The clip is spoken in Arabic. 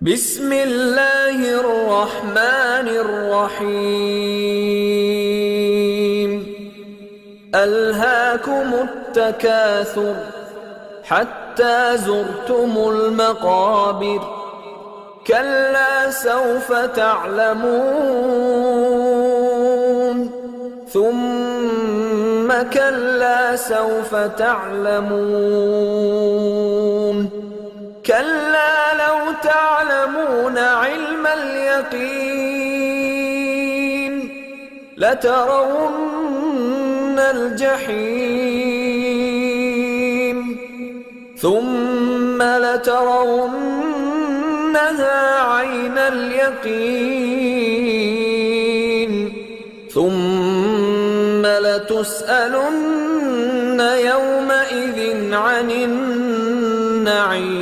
بسم الله الرحمن الرحيم ألهاكم التكاثر حتى زرتم المقابر كلا سوف تعلمون ثم كلا سوف تعلمون كلا لو تعلمون علم اليقين لترون الجحيم ثم لترونها عين اليقين ثم لتسألن يومئذ عن النعيم